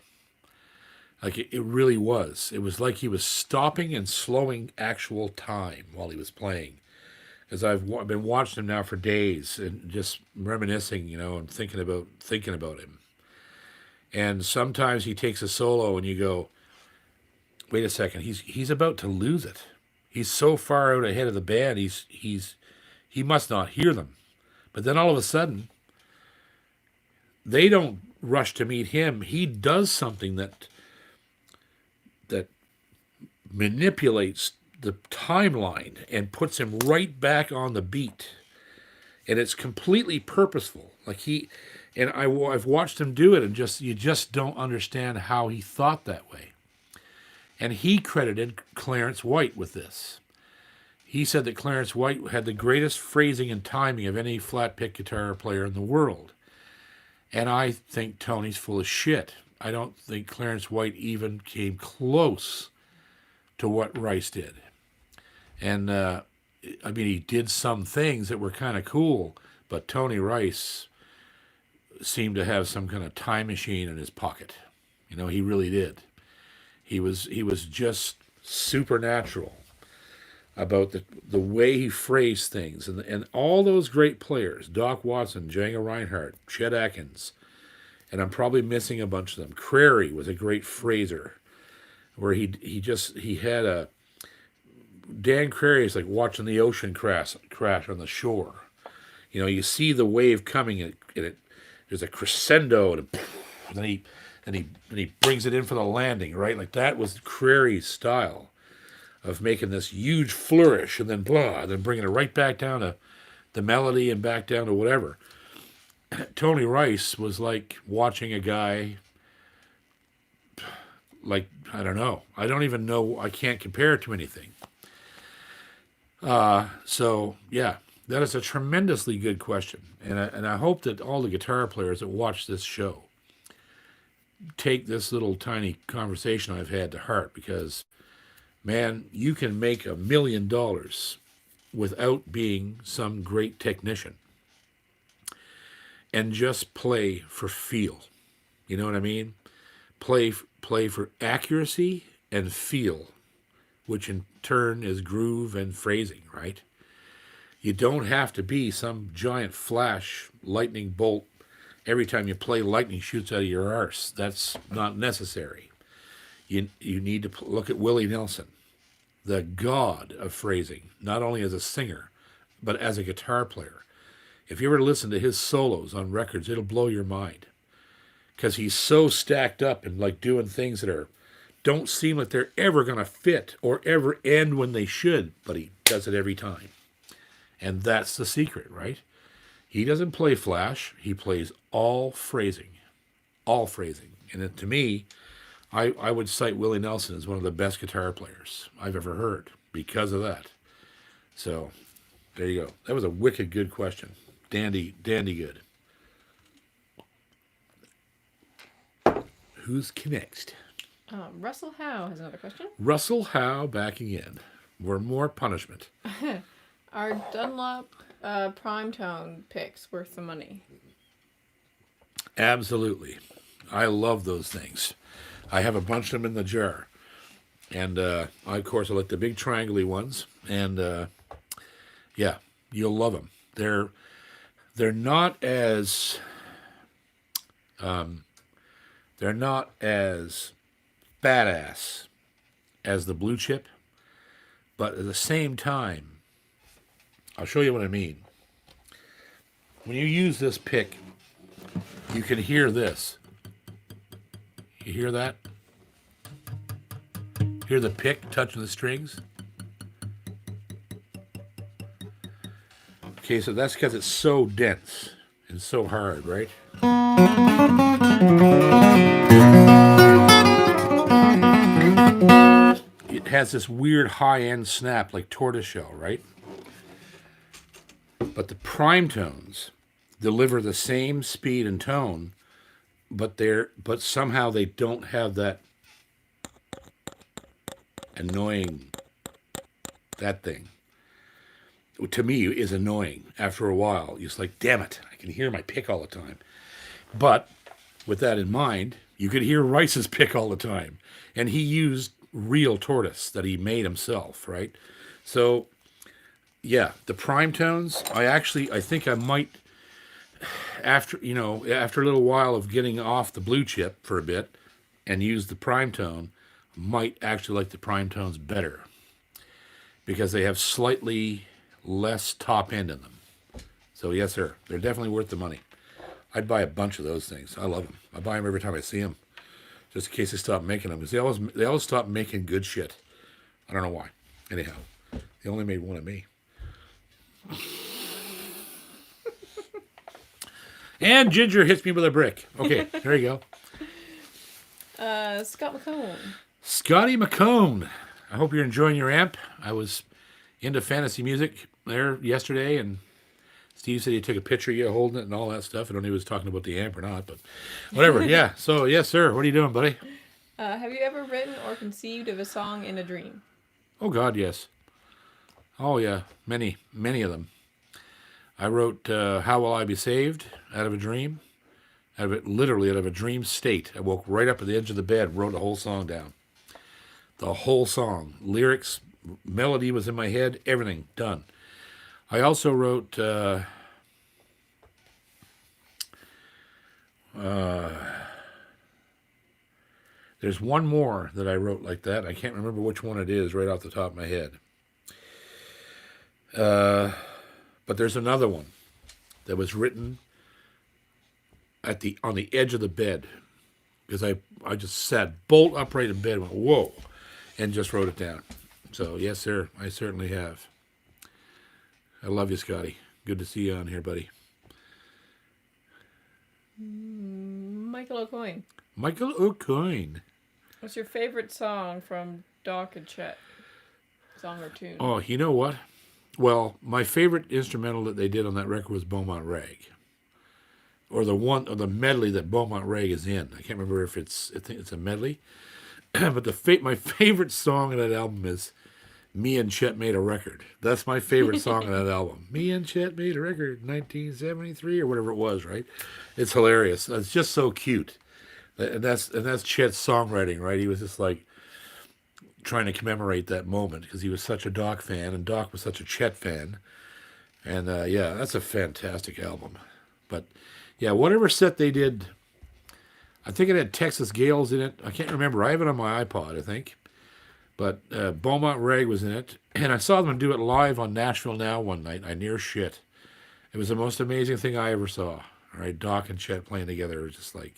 Like it really was. It was like he was stopping and slowing actual time while he was playing. Because I've been watching him now for days and just reminiscing, and thinking about him. And sometimes he takes a solo and you go, wait a second, he's about to lose it. He's so far out ahead of the band, he must not hear them. But then all of a sudden, they don't rush to meet him. He does something that manipulates the timeline and puts him right back on the beat. And it's completely purposeful. I've watched him do it, and you just don't understand how he thought that way. And he credited Clarence White with this. He said that Clarence White had the greatest phrasing and timing of any flat pick guitar player in the world. And I think Tony's full of shit. I don't think Clarence White even came close to what Rice did. And, he did some things that were kind of cool, but Tony Rice seemed to have some kind of time machine in his pocket. He really did. He was just supernatural about the way he phrased things. And all those great players, Doc Watson, Django Reinhardt, Chet Atkins, and I'm probably missing a bunch of them. Crary was a great phraser, where he had a... Dan Crary is like watching the ocean crash on the shore. You see the wave coming, and there's a crescendo, and then he brings it in for the landing, right? Like that was Crary's style of making this huge flourish, and then then bringing it right back down to the melody and back down to whatever. Tony Rice was like watching a guy, like, I don't know. I don't even know. I can't compare it to anything. So, yeah, that is a tremendously good question. And I hope that all the guitar players that watch this show take this little tiny conversation I've had to heart, because, man, you can make $1 million without being some great technician and just play for feel. You know what I mean? Play for accuracy and feel, which in turn is groove and phrasing, right? You don't have to be some giant flash lightning bolt. Every time you play, lightning shoots out of your arse. That's not necessary. You need to look at Willie Nelson, the god of phrasing, not only as a singer, but as a guitar player. If you ever listen to his solos on records, it'll blow your mind. Because he's so stacked up and like doing things that don't seem like they're ever going to fit or ever end when they should, but he does it every time. And that's the secret, right? He doesn't play flash. He plays all phrasing. All phrasing. And to me, I would cite Willie Nelson as one of the best guitar players I've ever heard because of that. So, there you go. That was a wicked good question. Dandy good. Who's next? Russell Howe has another question. Russell Howe backing in. For more punishment. Are Dunlop prime tone picks worth the money? Absolutely. I love those things. I have a bunch of them in the jar. And, of course, I like the big triangle-y ones. And, yeah, you'll love them. They're not as... they're not as badass as the blue chip. But at the same time, I'll show you what I mean. When you use this pick, you can hear this. You hear that? Hear the pick touching the strings? Okay, so that's because it's so dense and so hard, right? It has this weird high-end snap like tortoiseshell, right? But the prime tones deliver the same speed and tone, but somehow they don't have that annoying, that thing. To me, is annoying after a while. It's like, damn it, I can hear my pick all the time. But with that in mind, you could hear Rice's pick all the time. And he used real tortoise that he made himself, right? So, yeah, the prime tones, I think I might, after a little while of getting off the blue chip for a bit and use the prime tone, might actually like the prime tones better because they have slightly less top end in them. So, yes, sir, they're definitely worth the money. I'd buy a bunch of those things. I love them. I buy them every time I see them, just in case they stop making them. Because they always stop making good shit. I don't know why. Anyhow, they only made one of me. And Ginger hits me with a brick. Okay, there you go. Scott McCone. Scotty McCone. I hope you're enjoying your amp. I was into fantasy music there yesterday, and Steve said he took a picture of you holding it and all that stuff. I don't know if he was talking about the amp or not, but whatever. Yeah, so yes, sir. What are you doing, buddy? Have you ever written or conceived of a song in a dream? Oh, God, yes. Oh, yeah, many of them. I wrote How Will I Be Saved out of a dream, literally out of a dream state. I woke right up at the edge of the bed, wrote the whole song down. The whole song. Lyrics, melody was in my head, everything done. I also wrote there's one more that I wrote like that. I can't remember which one it is right off the top of my head. But there's another one that was written on the edge of the bed because I just sat bolt upright in bed and went, whoa, and just wrote it down. So, yes, sir, I certainly have. I love you, Scotty. Good to see you on here, buddy. Michael O'Coin. Michael O'Coin. What's your favorite song from Doc and Chet? Song or tune? Oh, you know what? Well, my favorite instrumental that they did on that record was Beaumont Rag. Or the medley that Beaumont Rag is in. I can't remember if I think it's a medley. But my favorite song on that album is Me and Chet Made a Record. That's my favorite song on that album. Me and Chet Made a Record, 1973 or whatever it was, right? It's hilarious. It's just so cute. And that's Chet's songwriting, right? He was just like trying to commemorate that moment because he was such a Doc fan and Doc was such a Chet fan. And yeah, that's a fantastic album. But yeah, whatever set they did, I think it had Texas Gales in it. I can't remember. I have it on my iPod, I think. But Beaumont Rag was in it. And I saw them do it live on Nashville Now one night. I near shit. It was the most amazing thing I ever saw. All right, Doc and Chet playing together. It was just like,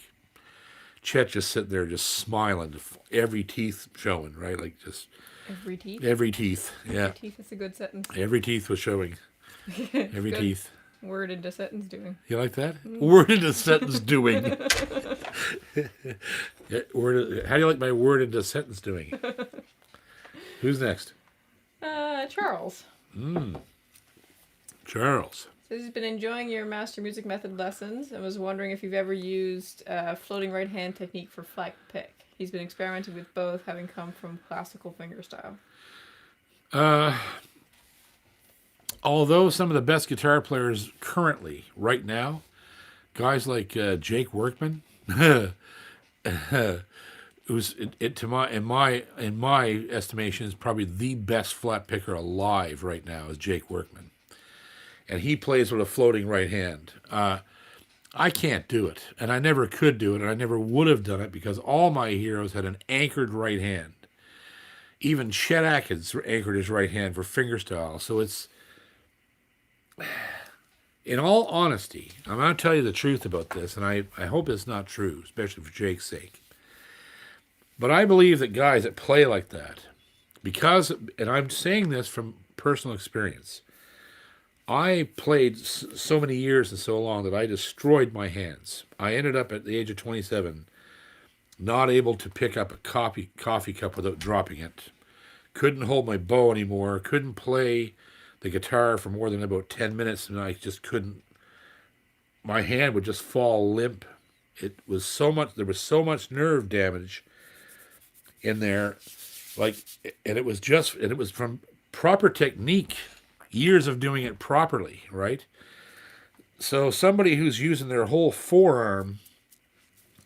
Chet just sitting there just smiling, every teeth showing, right? Like just... Every teeth? Every teeth, yeah. Every teeth is a good sentence. Every teeth was showing. Every teeth. Word into sentence doing. You like that? Word into sentence doing. How do you like my word into sentence doing? Who's next? Charles. Charles. Says he's been enjoying your master music method lessons and was wondering if you've ever used floating right hand technique for flat pick. He's been experimenting with both, having come from classical fingerstyle. Although some of the best guitar players currently, right now, guys like Jake Workman, who's in my estimation is probably the best flat picker alive right now is Jake Workman, and he plays with a floating right hand. I can't do it, and I never could do it, and I never would have done it because all my heroes had an anchored right hand. Even Chet Atkins anchored his right hand for fingerstyle. So it's, in all honesty, I'm going to tell you the truth about this, and I hope it's not true, especially for Jake's sake. But I believe that guys that play like that, because, and I'm saying this from personal experience, I played so many years and so long that I destroyed my hands. I ended up at the age of 27 not able to pick up a coffee cup without dropping it. Couldn't hold my bow anymore. Couldn't play the guitar for more than about 10 minutes, and I just couldn't. My hand would just fall limp. It was so much. There was so much nerve damage in there, and it was from proper technique. Years of doing it properly, right? So somebody who's using their whole forearm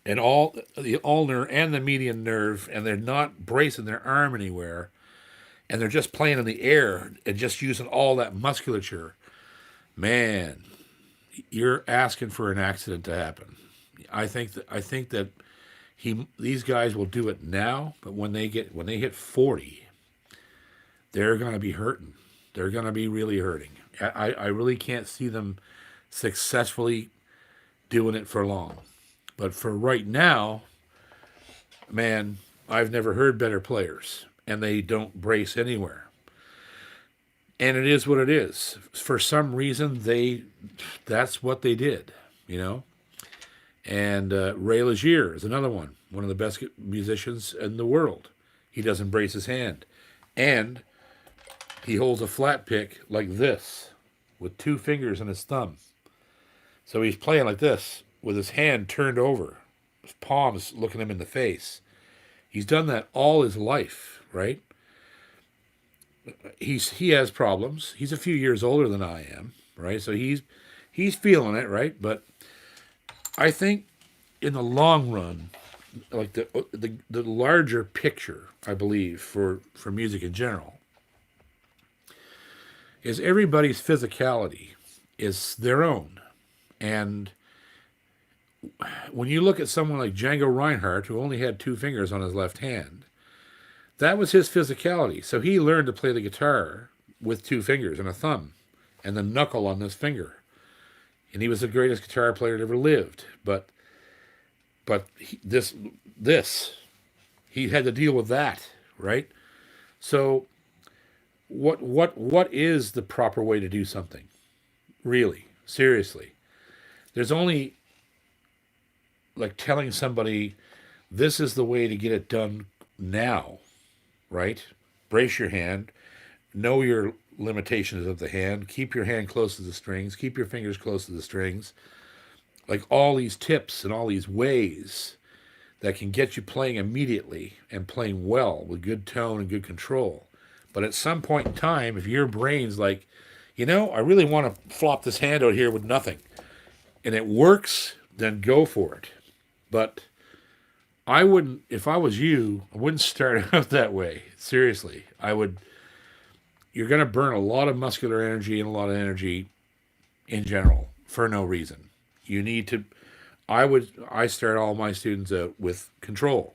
and all the ulnar and the median nerve, and they're not bracing their arm anywhere, and they're just playing in the air and just using all that musculature, man, you're asking for an accident to happen. I think that these guys will do it now, but when they hit 40, they're going to be hurting. They're going to be really hurting. I really can't see them successfully doing it for long. But for right now, man, I've never heard better players, and they don't brace anywhere. And it is what it is. For some reason, that's what they did, you know. And Ray Legier is another one of the best musicians in the world. He doesn't brace his hand. And he holds a flat pick like this with two fingers and his thumb. So he's playing like this with his hand turned over, his palms looking him in the face. He's done that all his life, right? He has problems. He's a few years older than I am, right? So he's feeling it, right? But I think in the long run, like the larger picture, I believe, for music in general, is everybody's physicality is their own. And when you look at someone like Django Reinhardt, who only had two fingers on his left hand, that was his physicality. So he learned to play the guitar with two fingers and a thumb and the knuckle on this finger. And he was the greatest guitar player that ever lived. But he had to deal with that, right? So what is the proper way to do something? Really, seriously. There's only like telling somebody this is the way to get it done now, right? Brace your hand, know your limitations of the hand, keep your hand close to the strings, keep your fingers close to the strings. Like all these tips and all these ways that can get you playing immediately and playing well with good tone and good control. But at some point in time, if your brain's like, I really want to flop this hand out here with nothing, and it works, then go for it. But I wouldn't, if I was you, I wouldn't start out that way. Seriously, you're going to burn a lot of muscular energy and a lot of energy in general for no reason. You need to, I start all my students out with control.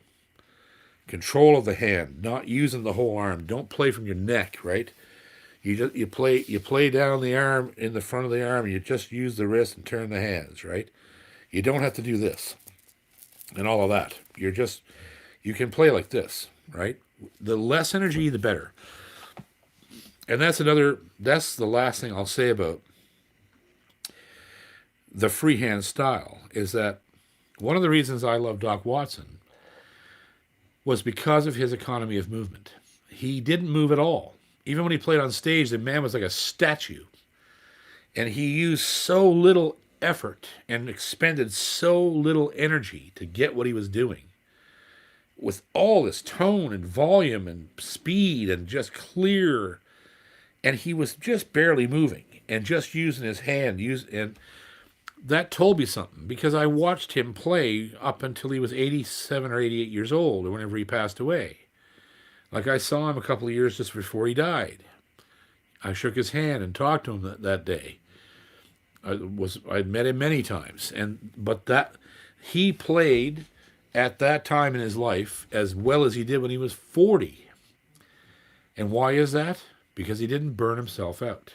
Control of the hand, not using the whole arm. Don't play from your neck, right? You play down the arm in the front of the arm, and you just use the wrist and turn the hands, right? You don't have to do this and all of that. You can play like this, right? The less energy, the better. And that's the last thing I'll say about the freehand style is that one of the reasons I love Doc Watson was because of his economy of movement. He didn't move at all. Even when he played on stage, the man was like a statue. And he used so little effort and expended so little energy to get what he was doing. With all this tone and volume and speed and just clear. And he was just barely moving and just using his hand. And that told me something, because I watched him play up until he was 87 or 88 years old, or whenever he passed away. Like, I saw him a couple of years just before he died. I shook his hand and talked to him that day. I'd met him many times, but that he played at that time in his life as well as he did when he was 40. And why is that? Because he didn't burn himself out.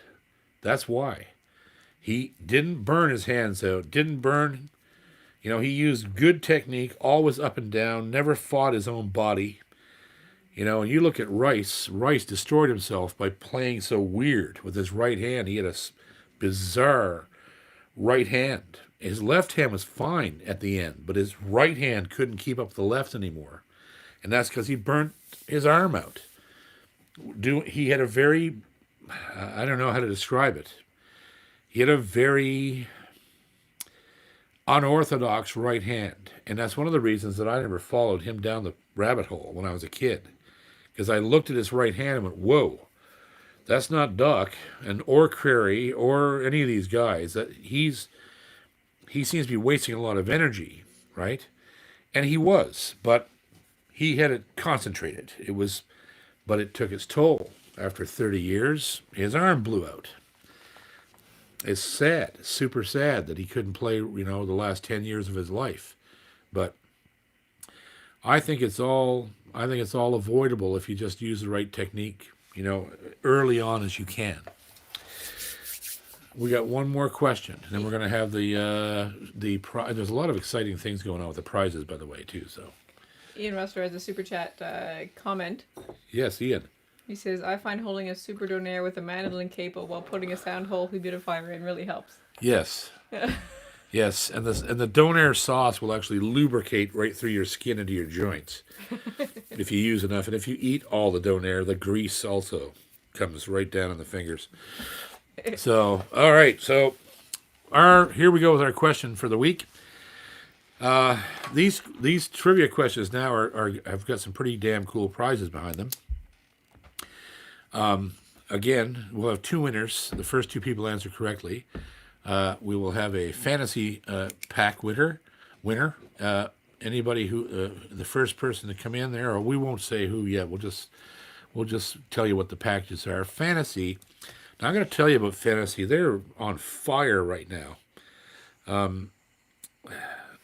That's why. He didn't burn his hands out, he used good technique, always up and down, never fought his own body. And you look at Rice destroyed himself by playing so weird with his right hand. He had a bizarre right hand. His left hand was fine at the end, but his right hand couldn't keep up with the left anymore. And that's because he burnt his arm out. He had a very, I don't know how to describe it. He had a very unorthodox right hand. And that's one of the reasons that I never followed him down the rabbit hole when I was a kid. Because I looked at his right hand and went, whoa, that's not Doc or Crary or any of these guys. He seems to be wasting a lot of energy, right? And he was, but he had it concentrated. But it took its toll. After 30 years, his arm blew out. It's sad, super sad that he couldn't play, the last 10 years of his life. But I think it's all avoidable if you just use the right technique, early on as you can. We got one more question, and then we're going to have the prize. There's a lot of exciting things going on with the prizes, by the way, too. So, Ian Ruster has a super chat comment. Yes, Ian. He says, I find holding a super donaire with a mandolin capo while putting a sound hole humidifier in really helps. Yes. Yes, and the donaire sauce will actually lubricate right through your skin into your joints if you use enough. And if you eat all the donaire, the grease also comes right down on the fingers. So, all right. So, here we go with our question for the week. These trivia questions now have got some pretty damn cool prizes behind them. Again, we'll have two winners. The first two people answer correctly. We will have a fantasy pack winner. Anybody who the first person to come in there, or we won't say who yet. We'll just tell you what the packages are. Fantasy. Now I'm going to tell you about fantasy. They're on fire right now.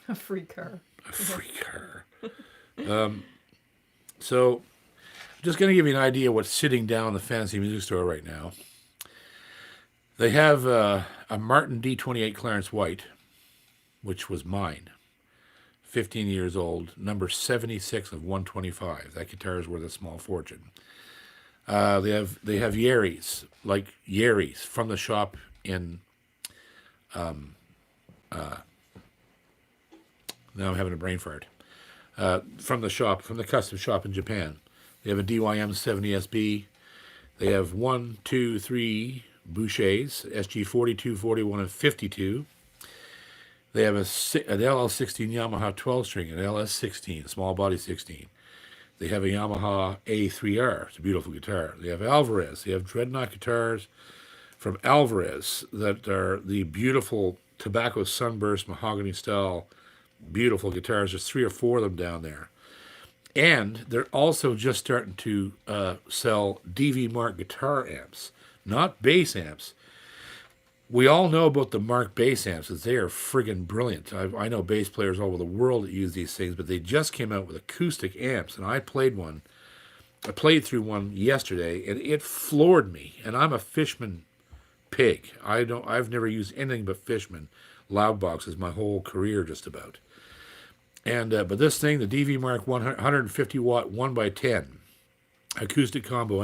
A free car. A free car. So, I'm just going to give you an idea of what's sitting down in the fantasy music store right now. They have a Martin D28 Clarence White, which was mine, 15 years old, number 76 of 125. That guitar is worth a small fortune. They have Yeris, like Yeris, from the shop in. Now I'm having a brain fart. From the custom shop in Japan. They have a DYM 70SB. They have 1, 2, 3 Bouchers, SG 42, 41, and 52. They have an LL16 Yamaha 12-string, an LS16, small body 16. They have a Yamaha A3R. It's a beautiful guitar. They have Alvarez. They have Dreadnought guitars from Alvarez that are the beautiful tobacco sunburst mahogany style, beautiful guitars. There's 3 or 4 of them down there. And they're also just starting to sell DV Mark guitar amps, not bass amps. We all know about the Mark bass amps, as they are friggin' brilliant. I know bass players all over the world that use these things, but they just came out with acoustic amps, and I played through one yesterday, and it floored me. And I'm a Fishman pig. I've never used anything but Fishman loud boxes my whole career, just about. And but this thing, the DV Mark 150 watt 1x10 acoustic combo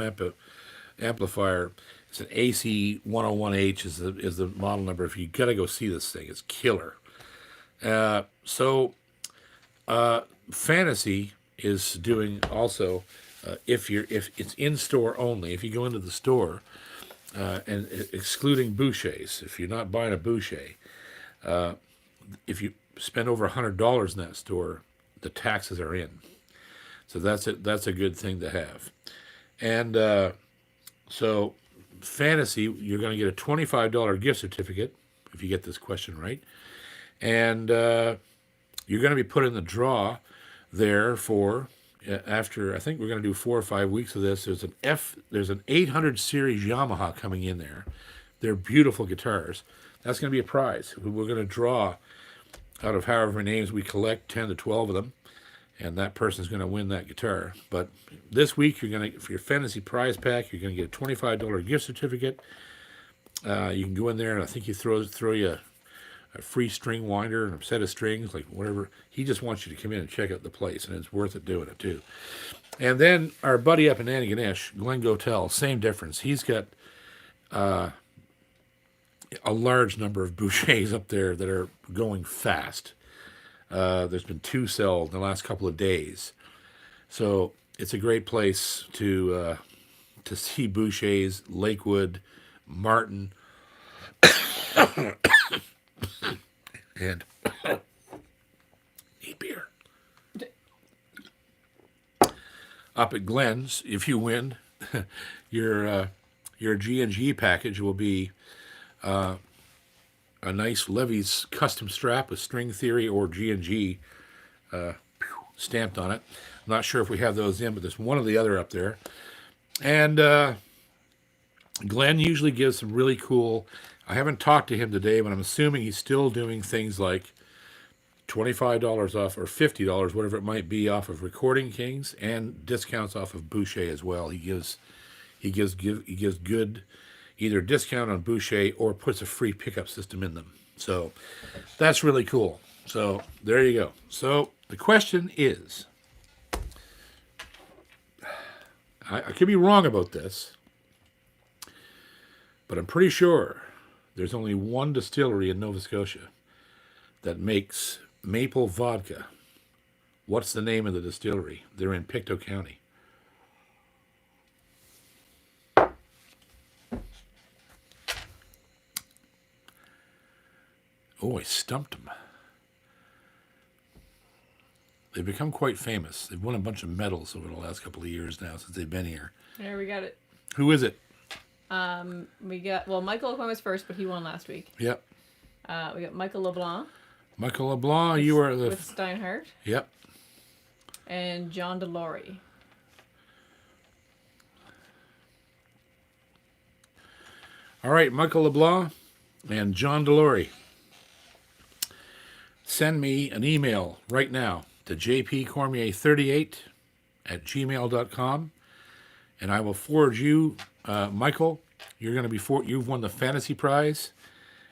amplifier, It's an AC101H is the model number. If you got to go see this thing, it's killer. Fantasy is doing also, if it's in store only, if you go into the store, and excluding Boucher's, if you're not buying a Boucher, if you spend over $100 in that store, the taxes are in. So that's a good thing to have. And so Fantasy, you're going to get a $25 gift certificate if you get this question right. And you're going to be put in the draw there for, after, I think we're going to do 4 or 5 weeks of this, there's an 800 series Yamaha coming in there. They're beautiful guitars. That's going to be a prize. We're going to draw out of however many names we collect, 10 to 12 of them, and that person's going to win that guitar. But this week, you're going to, for your Fantasy prize pack, you're going to get a $25 gift certificate. You can go in there, and I think he throw you a free string winder and a set of strings, like whatever. He just wants you to come in and check out the place, and it's worth it doing it too. And then our buddy up in Antigonish, Glenn Gotel, same difference. He's got a large number of Bouchers up there that are going fast. There's been 2 sold in the last couple of days. So it's a great place to see Bouchers, Lakewood, Martin, and need beer. Up at Glenn's, if you win, your G&G package will be a nice Levy's custom strap with string theory or G&G stamped on it. I'm not sure if we have those in, but there's one or the other up there. And Glenn usually gives some really cool, I haven't talked to him today, but I'm assuming he's still doing things like $25 off or $50, whatever it might be, off of Recording Kings, and discounts off of Boucher as well. He gives good either discount on Boucher or puts a free pickup system in them. So that's really cool. So there you go. So the question is, I could be wrong about this, but I'm pretty sure there's only one distillery in Nova Scotia that makes maple vodka. What's the name of the distillery? They're in Pictou County. Oh, I stumped them. They've become quite famous. They've won a bunch of medals over the last couple of years now since they've been here. There, we got it. Who is it? We got, well, Michael Lecoin was first, but he won last week. Yep. We got Michael LeBlanc. Michael LeBlanc, you are the... With Steinhardt. Yep. And John DeLory. All right, Michael LeBlanc and John DeLory. Send me an email right now to jpcormier38@gmail.com, and I will forward you, Michael, you're going to be you've won the Fantasy prize,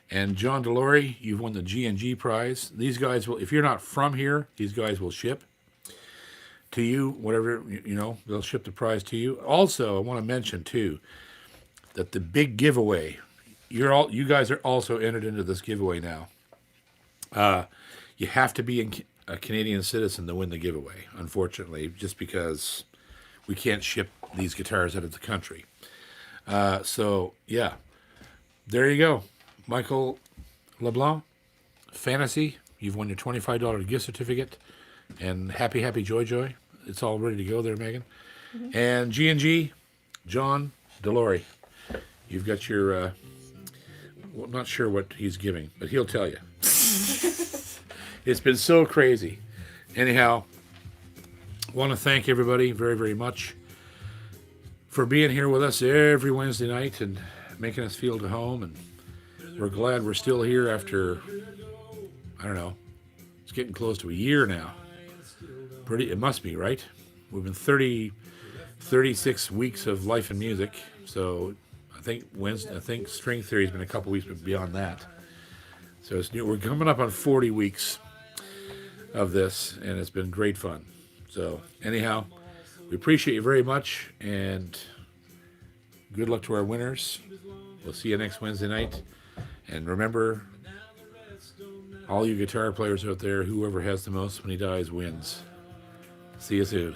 and John DeLory, you've won the G&G prize. These guys will, if you're not from here, these guys will ship to you, whatever, they'll ship the prize to you. Also, I want to mention too that the big giveaway, you guys are also entered into this giveaway now. You have to be a Canadian citizen to win the giveaway, unfortunately, just because we can't ship these guitars out of the country. So, yeah, there you go. Michael LeBlanc, Fantasy, you've won your $25 gift certificate, and happy joy. It's all ready to go there, Megan. Mm-hmm. And G&G, John DeLory, you've got your, well, not sure what he's giving, but he'll tell you. It's been so crazy. Anyhow, want to thank everybody very, very much for being here with us every Wednesday night and making us feel at home. And we're glad we're still here after, I don't know, it's getting close to a year now. It must be, right? We've been 36 weeks of life and music. So I think String Theory's been a couple weeks beyond that. So we're coming up on 40 weeks of this, and it's been great fun. So anyhow, we appreciate you very much, and good luck to our winners. We'll see you next Wednesday night. And remember, all you guitar players out there, whoever has the most when he dies wins. See you soon.